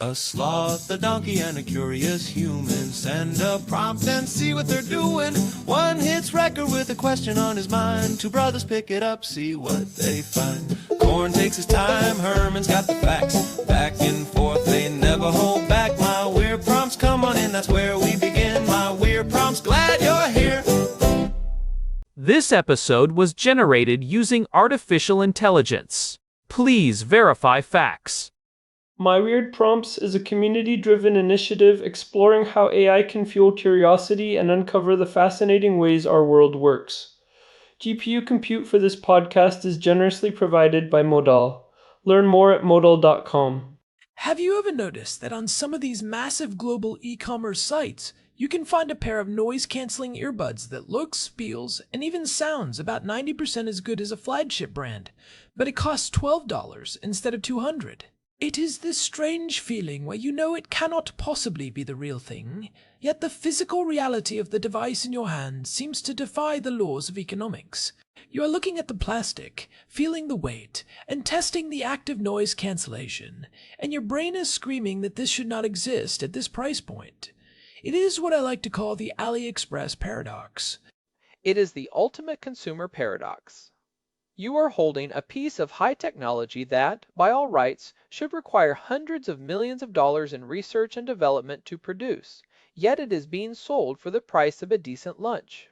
A sloth, a donkey, and a curious human. Send a prompt and see what they're doing. One hits record with a question on his mind. Two brothers pick it up, see what they find. Corn takes his time, Herman's got the facts. Back and forth, they never hold back. My weird prompts, come on in, that's where we begin. My weird prompts, glad you're here. This episode was generated using artificial intelligence. Please verify facts. My Weird Prompts is a community-driven initiative exploring how AI can fuel curiosity and uncover the fascinating ways our world works. GPU compute for this podcast is generously provided by Modal. Learn more at modal.com. Have you ever noticed that on some of these massive global e-commerce sites, you can find a pair of noise-canceling earbuds that looks, feels, and even sounds about 90% as good as a flagship brand, but it costs $12 instead of $200? It is this strange feeling where you know it cannot possibly be the real thing, yet the physical reality of the device in your hand seems to defy the laws of economics. You are looking at the plastic, feeling the weight, and testing the active noise cancellation, and your brain is screaming that this should not exist at this price point. It is what I like to call the AliExpress paradox. It is the ultimate consumer paradox. You are holding a piece of high technology that, by all rights, should require hundreds of millions of dollars in research and development to produce, yet it is being sold for the price of a decent lunch.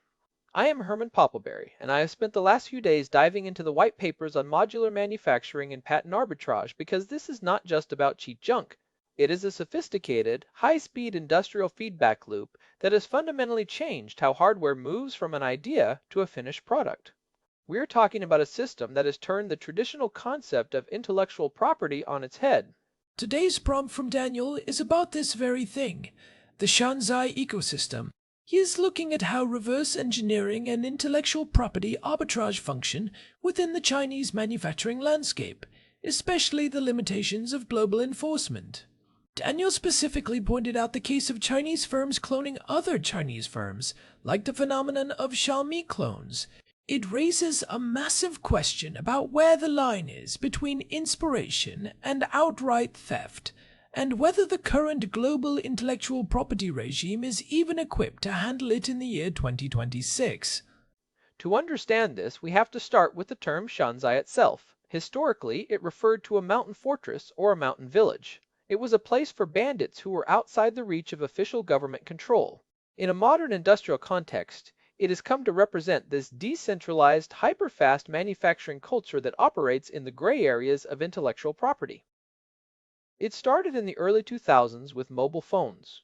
I am Herman Poppleberry, and I have spent the last few days diving into the white papers on modular manufacturing and patent arbitrage because this is not just about cheap junk. It is a sophisticated, high-speed industrial feedback loop that has fundamentally changed how hardware moves from an idea to a finished product. We're talking about a system that has turned the traditional concept of intellectual property on its head. Today's prompt from Daniel is about this very thing, the Shanzhai ecosystem. He is looking at how reverse engineering and intellectual property arbitrage function within the Chinese manufacturing landscape, especially the limitations of global enforcement. Daniel specifically pointed out the case of Chinese firms cloning other Chinese firms, like the phenomenon of Xiaomi clones. It raises a massive question about where the line is between inspiration and outright theft, and whether the current global intellectual property regime is even equipped to handle it in the year 2026. To understand this, we have to start with the term Shanzhai itself. Historically, it referred to a mountain fortress or a mountain village. It was a place for bandits who were outside the reach of official government control. In a modern industrial context, it has come to represent this decentralized, hyper-fast manufacturing culture that operates in the gray areas of intellectual property. It started in the early 2000s with mobile phones.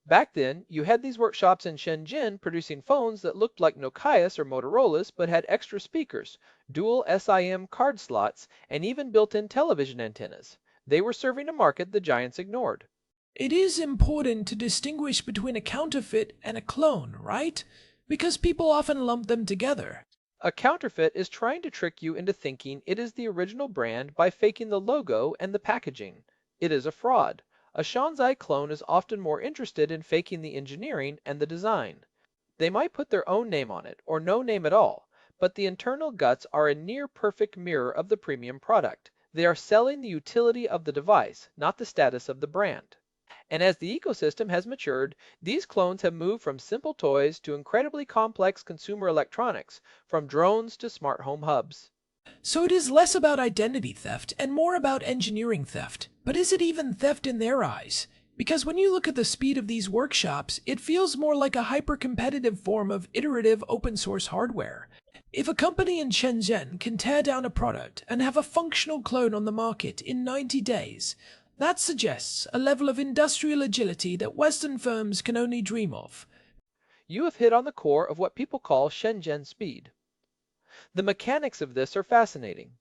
Back then, you had these workshops in Shenzhen producing phones that looked like Nokia's or Motorola's but had extra speakers, dual SIM card slots, and even built-in television antennas. They were serving a market the giants ignored. It is important to distinguish between a counterfeit and a clone, right? Because people often lump them together. A counterfeit is trying to trick you into thinking it is the original brand by faking the logo and the packaging. It is a fraud. A Shanzhai clone is often more interested in faking the engineering and the design. They might put their own name on it, or no name at all, but the internal guts are a near-perfect mirror of the premium product. They are selling the utility of the device, not the status of the brand. And as the ecosystem has matured, these clones have moved from simple toys to incredibly complex consumer electronics, from drones to smart home hubs. So it is less about identity theft and more about engineering theft. But is it even theft in their eyes? Because when you look at the speed of these workshops, it feels more like a hyper-competitive form of iterative open-source hardware. If a company in Shenzhen can tear down a product and have a functional clone on the market in 90 days, that suggests a level of industrial agility that Western firms can only dream of. You have hit on the core of what people call Shenzhen Speed. The mechanics of this are fascinating.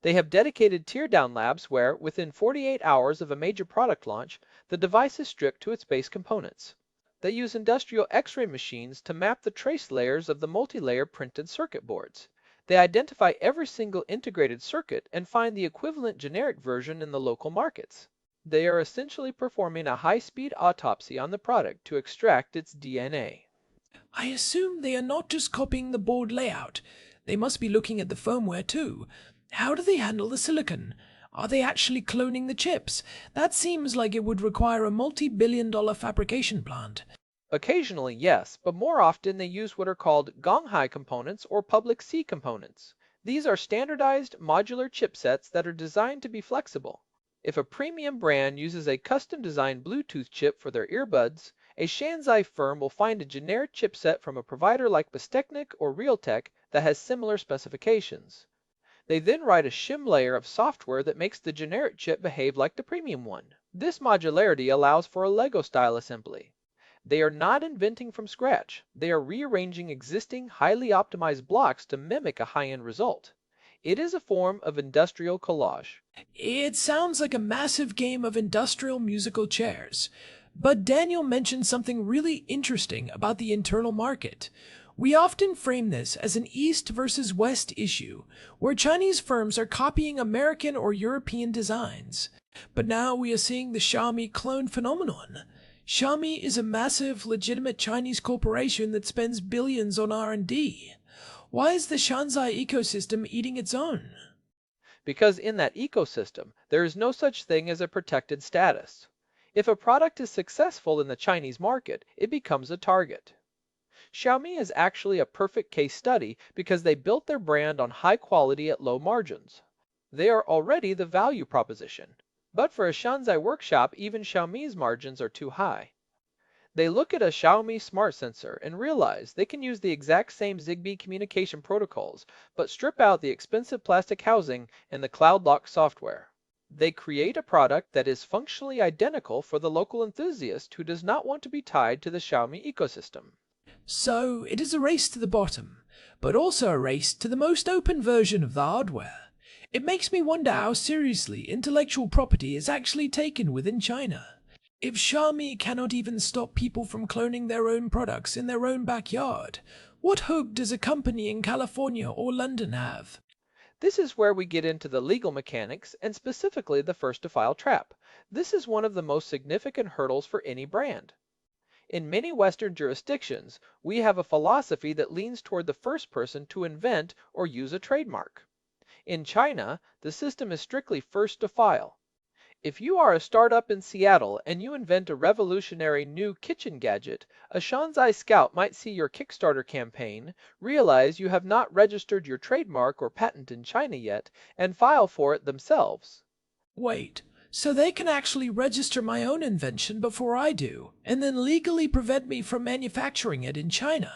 They have dedicated teardown labs where, within 48 hours of a major product launch, the device is stripped to its base components. They use industrial X-ray machines to map the trace layers of the multi-layer printed circuit boards. They identify every single integrated circuit and find the equivalent generic version in the local markets. They are essentially performing a high-speed autopsy on the product to extract its DNA. I assume they are not just copying the board layout. They must be looking at the firmware too. How do they handle the silicon? Are they actually cloning the chips? That seems like it would require a multi-billion-dollar fabrication plant. Occasionally, yes, but more often they use what are called Gonghai components or public C components. These are standardized modular chipsets that are designed to be flexible. If a premium brand uses a custom-designed Bluetooth chip for their earbuds, a Shanzhai firm will find a generic chipset from a provider like Bestechnik or Realtek that has similar specifications. They then write a shim layer of software that makes the generic chip behave like the premium one. This modularity allows for a Lego-style assembly. They are not inventing from scratch. They are rearranging existing, highly optimized blocks to mimic a high-end result. It is a form of industrial collage. It sounds like a massive game of industrial musical chairs. But Daniel mentioned something really interesting about the internal market. We often frame this as an East versus West issue, where Chinese firms are copying American or European designs. But now we are seeing the Xiaomi clone phenomenon. Xiaomi is a massive, legitimate Chinese corporation that spends billions on R&D. Why is the Shanzhai ecosystem eating its own? Because in that ecosystem, there is no such thing as a protected status. If a product is successful in the Chinese market, it becomes a target. Xiaomi is actually a perfect case study because they built their brand on high quality at low margins. They are already the value proposition. But for a Shanzhai workshop, even Xiaomi's margins are too high. They look at a Xiaomi smart sensor and realize they can use the exact same Zigbee communication protocols, but strip out the expensive plastic housing and the cloud lock software. They create a product that is functionally identical for the local enthusiast who does not want to be tied to the Xiaomi ecosystem. So it is a race to the bottom, but also a race to the most open version of the hardware. It makes me wonder how seriously intellectual property is actually taken within China. If Xiaomi cannot even stop people from cloning their own products in their own backyard, what hope does a company in California or London have? This is where we get into the legal mechanics and specifically the first to file trap. This is one of the most significant hurdles for any brand. In many Western jurisdictions, we have a philosophy that leans toward the first person to invent or use a trademark. In China, the system is strictly first to file. If you are a startup in Seattle and you invent a revolutionary new kitchen gadget, a Shanzhai scout might see your Kickstarter campaign, realize you have not registered your trademark or patent in China yet, and file for it themselves. Wait, so they can actually register my own invention before I do, and then legally prevent me from manufacturing it in China?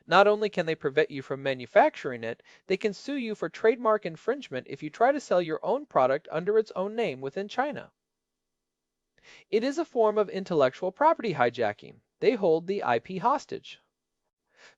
Not only can they prevent you from manufacturing it, they can sue you for trademark infringement if you try to sell your own product under its own name within China. It is a form of intellectual property hijacking. They hold the IP hostage.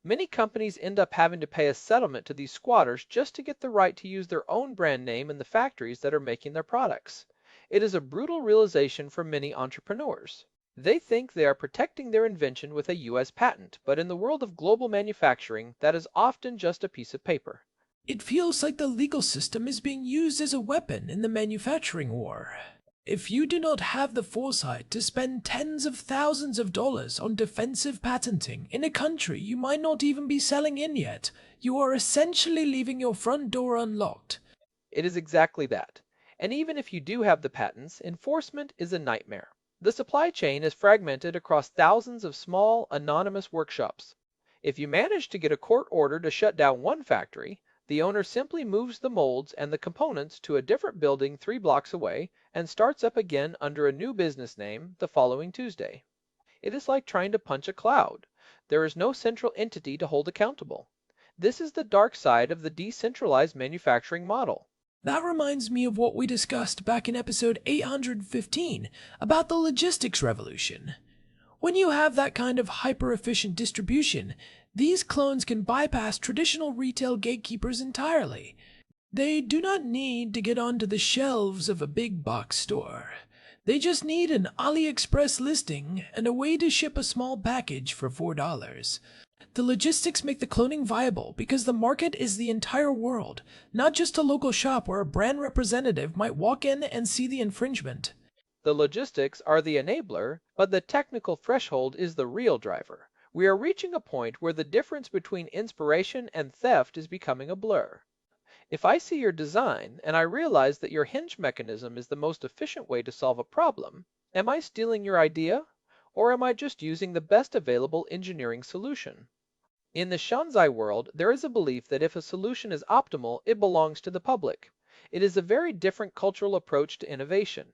Many companies end up having to pay a settlement to these squatters just to get the right to use their own brand name in the factories that are making their products. It is a brutal realization for many entrepreneurs. They think they are protecting their invention with a US patent, but in the world of global manufacturing, that is often just a piece of paper. It feels like the legal system is being used as a weapon in the manufacturing war. If you do not have the foresight to spend tens of thousands of dollars on defensive patenting in a country you might not even be selling in yet, you are essentially leaving your front door unlocked. It is exactly that. And even if you do have the patents, enforcement is a nightmare. The supply chain is fragmented across thousands of small, anonymous workshops. If you manage to get a court order to shut down one factory, the owner simply moves the molds and the components to a different building 3 blocks away and starts up again under a new business name the following Tuesday. It is like trying to punch a cloud. There is no central entity to hold accountable. This is the dark side of the decentralized manufacturing model. That reminds me of what we discussed back in episode 815 about the logistics revolution. When you have that kind of hyper-efficient distribution, these clones can bypass traditional retail gatekeepers entirely. They do not need to get onto the shelves of a big box store. They just need an AliExpress listing and a way to ship a small package for $4. The logistics make the cloning viable because the market is the entire world, not just a local shop where a brand representative might walk in and see the infringement. The logistics are the enabler, but the technical threshold is the real driver. We are reaching a point where the difference between inspiration and theft is becoming a blur. If I see your design and I realize that your hinge mechanism is the most efficient way to solve a problem, am I stealing your idea? Or am I just using the best available engineering solution? In the Shanzhai world, there is a belief that if a solution is optimal, it belongs to the public. It is a very different cultural approach to innovation.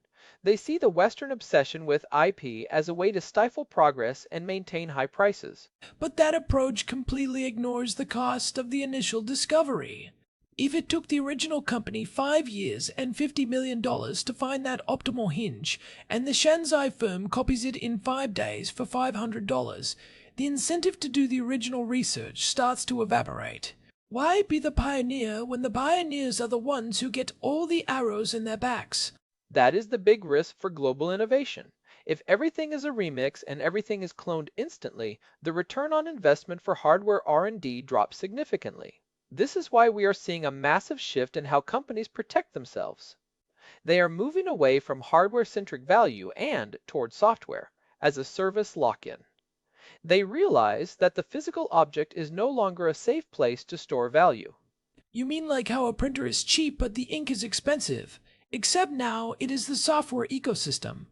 They see the Western obsession with IP as a way to stifle progress and maintain high prices. But that approach completely ignores the cost of the initial discovery. If it took the original company 5 years and $50 million to find that optimal hinge, and the Shanzhai firm copies it in 5 days for $500, the incentive to do the original research starts to evaporate. Why be the pioneer when the pioneers are the ones who get all the arrows in their backs? That is the big risk for global innovation. If everything is a remix and everything is cloned instantly, the return on investment for hardware R&D drops significantly. This is why we are seeing a massive shift in how companies protect themselves. They are moving away from hardware-centric value and toward software as a service lock-in. They realize that the physical object is no longer a safe place to store value. You mean like how a printer is cheap but the ink is expensive, except now it is the software ecosystem.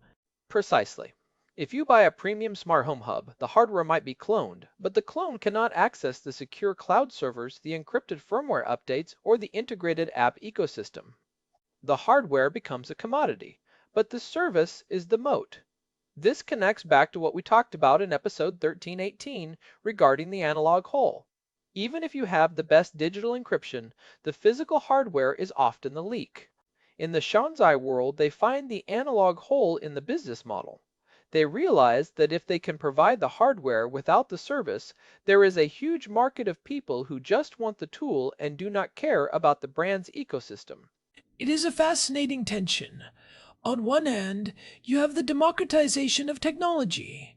Precisely. If you buy a premium smart home hub, the hardware might be cloned, but the clone cannot access the secure cloud servers, the encrypted firmware updates, or the integrated app ecosystem. The hardware becomes a commodity, but the service is the moat. This connects back to what we talked about in episode 1318 regarding the analog hole. Even if you have the best digital encryption, the physical hardware is often the leak. In the Shanzhai world, they find the analog hole in the business model. They realize that if they can provide the hardware without the service, there is a huge market of people who just want the tool and do not care about the brand's ecosystem. It is a fascinating tension. On one hand, you have the democratization of technology.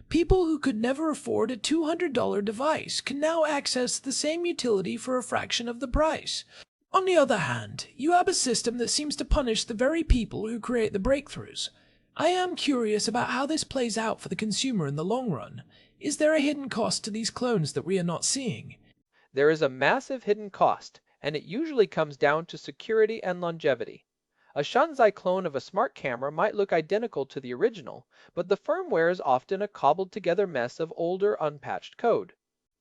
People who could never afford a $200 device can now access the same utility for a fraction of the price. On the other hand, you have a system that seems to punish the very people who create the breakthroughs. I am curious about how this plays out for the consumer in the long run. Is there a hidden cost to these clones that we are not seeing? There is a massive hidden cost, and it usually comes down to security and longevity. A Shanzhai clone of a smart camera might look identical to the original, but the firmware is often a cobbled together mess of older, unpatched code.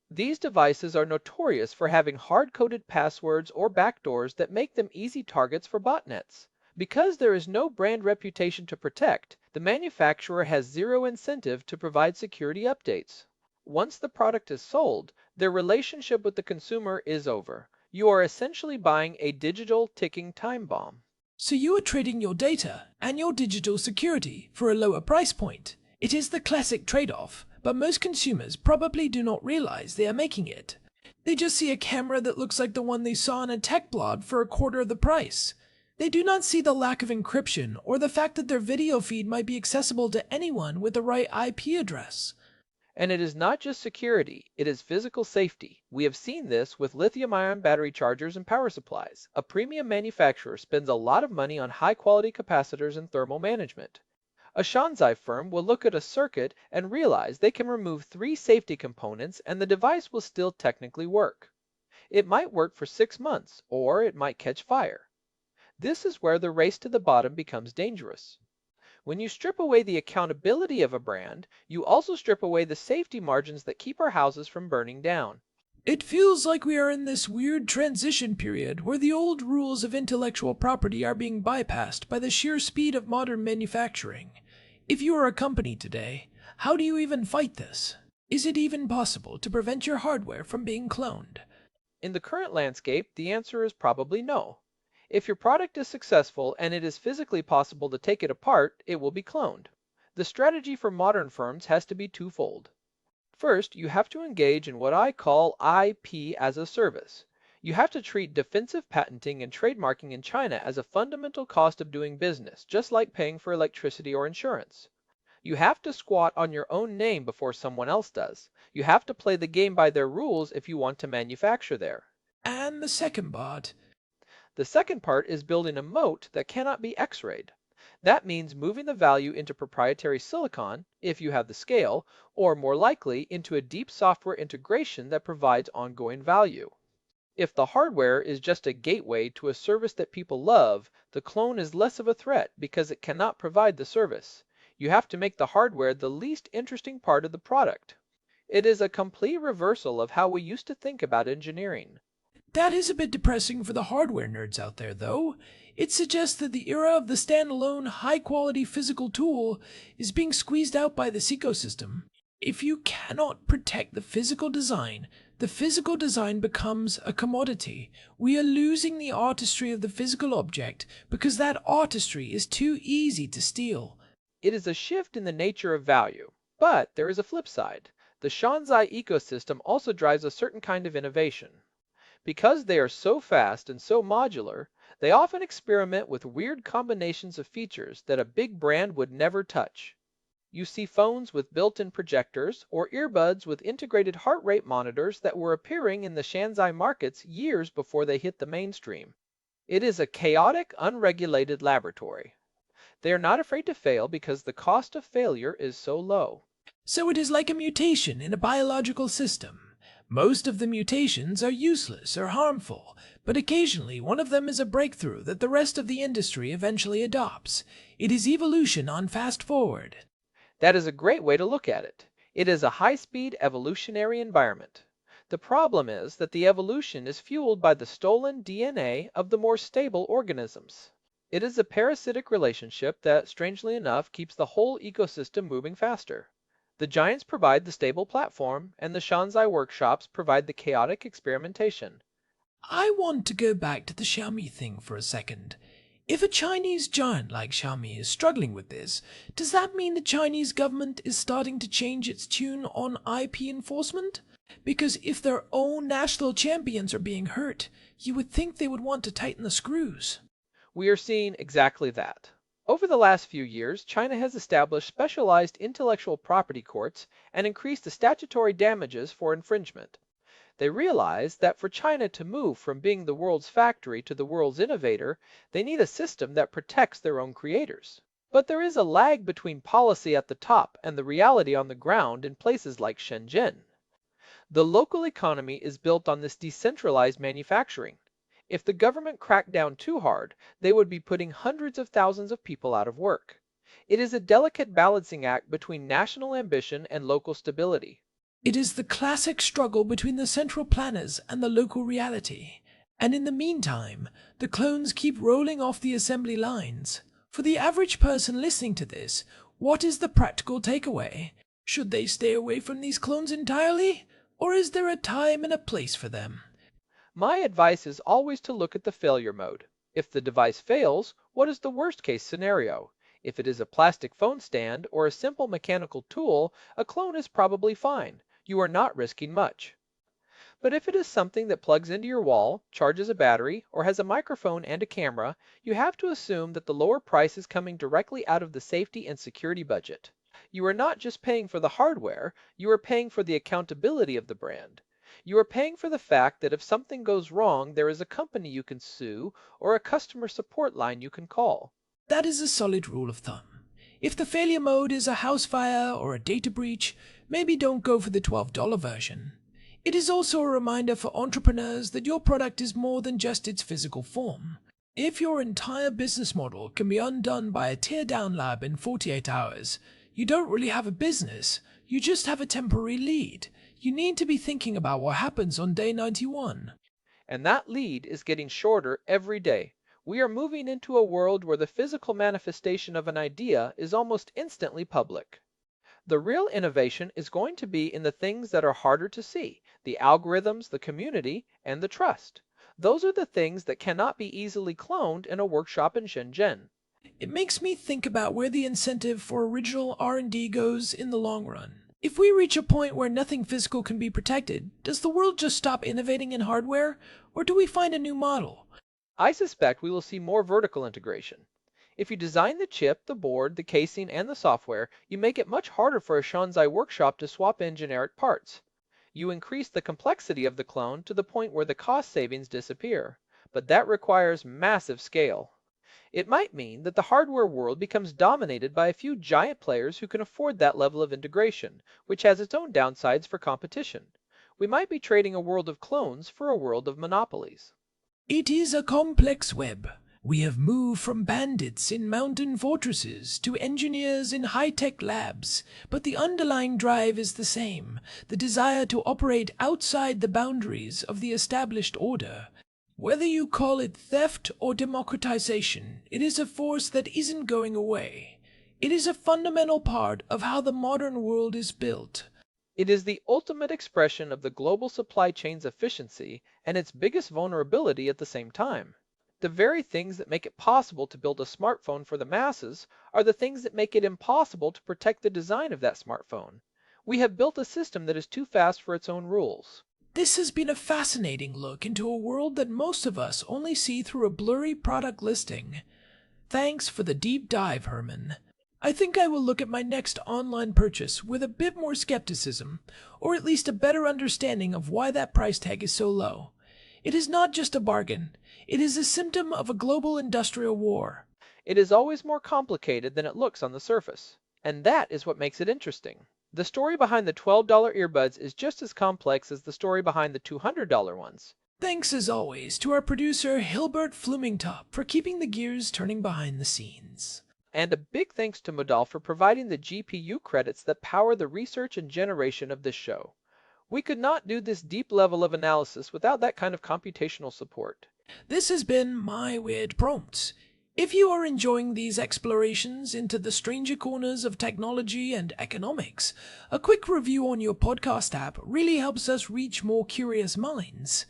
These devices are notorious for having hard-coded passwords or backdoors that make them easy targets for botnets. Because there is no brand reputation to protect, the manufacturer has zero incentive to provide security updates. Once the product is sold, their relationship with the consumer is over. You are essentially buying a digital ticking time bomb. So you are trading your data and your digital security for a lower price point. It is the classic trade-off, but most consumers probably do not realize they are making it. They just see a camera that looks like the one they saw in a tech blog for a quarter of the price. They do not see the lack of encryption or the fact that their video feed might be accessible to anyone with the right IP address. And it is not just security, it is physical safety. We have seen this with lithium-ion battery chargers and power supplies. A premium manufacturer spends a lot of money on high-quality capacitors and thermal management. A Shanzhai firm will look at a circuit and realize they can remove 3 safety components and the device will still technically work. It might work for 6 months, or it might catch fire. This is where the race to the bottom becomes dangerous. When you strip away the accountability of a brand, you also strip away the safety margins that keep our houses from burning down. It feels like we are in this weird transition period where the old rules of intellectual property are being bypassed by the sheer speed of modern manufacturing. If you are a company today, how do you even fight this? Is it even possible to prevent your hardware from being cloned? In the current landscape, the answer is probably no. If your product is successful and it is physically possible to take it apart, it will be cloned. The strategy for modern firms has to be twofold. First, you have to engage in what I call IP as a service. You have to treat defensive patenting and trademarking in China as a fundamental cost of doing business, just like paying for electricity or insurance. You have to squat on your own name before someone else does. You have to play the game by their rules if you want to manufacture there. And the second part. The second part is building a moat that cannot be X-rayed. That means moving the value into proprietary silicon, if you have the scale, or more likely into a deep software integration that provides ongoing value. If the hardware is just a gateway to a service that people love, the clone is less of a threat because it cannot provide the service. You have to make the hardware the least interesting part of the product. It is a complete reversal of how we used to think about engineering. That is a bit depressing for the hardware nerds out there, though. It suggests that the era of the standalone, high-quality physical tool is being squeezed out by this ecosystem. If you cannot protect the physical design becomes a commodity. We are losing the artistry of the physical object because that artistry is too easy to steal. It is a shift in the nature of value. But there is a flip side. The Shanzhai ecosystem also drives a certain kind of innovation. Because they are so fast and so modular, they often experiment with weird combinations of features that a big brand would never touch. You see phones with built-in projectors or earbuds with integrated heart rate monitors that were appearing in the Shanzhai markets years before they hit the mainstream. It is a chaotic, unregulated laboratory. They are not afraid to fail because the cost of failure is so low. So it is like a mutation in a biological system. Most of the mutations are useless or harmful, but occasionally one of them is a breakthrough that the rest of the industry eventually adopts. It is evolution on fast forward. That is a great way to look at it. It is a high-speed evolutionary environment. The problem is that the evolution is fueled by the stolen DNA of the more stable organisms. It is a parasitic relationship that, strangely enough, keeps the whole ecosystem moving faster. The giants provide the stable platform, and the Shanzhai workshops provide the chaotic experimentation. I want to go back to the Xiaomi thing for a second. If a Chinese giant like Xiaomi is struggling with this, does that mean the Chinese government is starting to change its tune on IP enforcement? Because if their own national champions are being hurt, you would think they would want to tighten the screws. We are seeing exactly that. Over the last few years, China has established specialized intellectual property courts and increased the statutory damages for infringement. They realize that for China to move from being the world's factory to the world's innovator, they need a system that protects their own creators. But there is a lag between policy at the top and the reality on the ground in places like Shenzhen. The local economy is built on this decentralized manufacturing. If the government cracked down too hard, they would be putting hundreds of thousands of people out of work. It is a delicate balancing act between national ambition and local stability. It is the classic struggle between the central planners and the local reality. And in the meantime, the clones keep rolling off the assembly lines. For the average person listening to this, what is the practical takeaway? Should they stay away from these clones entirely? Or is there a time and a place for them? My advice is always to look at the failure mode. If the device fails, what is the worst case scenario? If it is a plastic phone stand or a simple mechanical tool, a clone is probably fine. You are not risking much. But if it is something that plugs into your wall, charges a battery, or has a microphone and a camera, you have to assume that the lower price is coming directly out of the safety and security budget. You are not just paying for the hardware, you are paying for the accountability of the brand. You are paying for the fact that if something goes wrong, there is a company you can sue or a customer support line you can call. That is a solid rule of thumb. If the failure mode is a house fire or a data breach, maybe don't go for the $12 version. It is also a reminder for entrepreneurs that your product is more than just its physical form. If your entire business model can be undone by a tear-down lab in 48 hours, you don't really have a business, you just have a temporary lead. You need to be thinking about what happens on day 91. And that lead is getting shorter every day. We are moving into a world where the physical manifestation of an idea is almost instantly public. The real innovation is going to be in the things that are harder to see, the algorithms, the community, and the trust. Those are the things that cannot be easily cloned in a workshop in Shenzhen. It makes me think about where the incentive for original R&D goes in the long run. If we reach a point where nothing physical can be protected, does the world just stop innovating in hardware, or do we find a new model? I suspect we will see more vertical integration. If you design the chip, the board, the casing, and the software, you make it much harder for a Shanzhai workshop to swap in generic parts. You increase the complexity of the clone to the point where the cost savings disappear, but that requires massive scale. It might mean that the hardware world becomes dominated by a few giant players who can afford that level of integration, which has its own downsides for competition. We might be trading a world of clones for a world of monopolies. It is a complex web. We have moved from bandits in mountain fortresses to engineers in high-tech labs, but the underlying drive is the same, the desire to operate outside the boundaries of the established order. Whether you call it theft or democratization, it is a force that isn't going away. It is a fundamental part of how the modern world is built. It is the ultimate expression of the global supply chain's efficiency and its biggest vulnerability at the same time. The very things that make it possible to build a smartphone for the masses are the things that make it impossible to protect the design of that smartphone. We have built a system that is too fast for its own rules. This has been a fascinating look into a world that most of us only see through a blurry product listing. Thanks for the deep dive, Herman. I think I will look at my next online purchase with a bit more skepticism, or at least a better understanding of why that price tag is so low. It is not just a bargain. It is a symptom of a global industrial war. It is always more complicated than it looks on the surface, and that is what makes it interesting. The story behind the $12 earbuds is just as complex as the story behind the $200 ones. Thanks as always to our producer Hilbert Flumingtop for keeping the gears turning behind the scenes. And a big thanks to Modal for providing the GPU credits that power the research and generation of this show. We could not do this deep level of analysis without that kind of computational support. This has been My Weird Prompts. If you are enjoying these explorations into the stranger corners of technology and economics, a quick review on your podcast app really helps us reach more curious minds.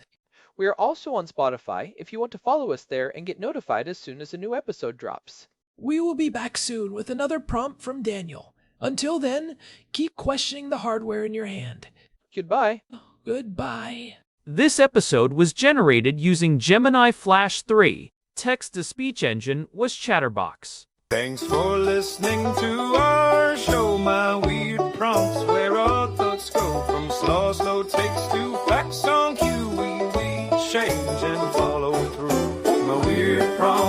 We are also on Spotify if you want to follow us there and get notified as soon as a new episode drops. We will be back soon with another prompt from Daniel. Until then, keep questioning the hardware in your hand. Goodbye. Goodbye. This episode was generated using Gemini Flash 3. Text-to-speech engine was Chatterbox. Thanks for listening to our show, My Weird Prompts, where our thoughts go from slow takes to facts on cue. We change and follow through. My Weird Prompts.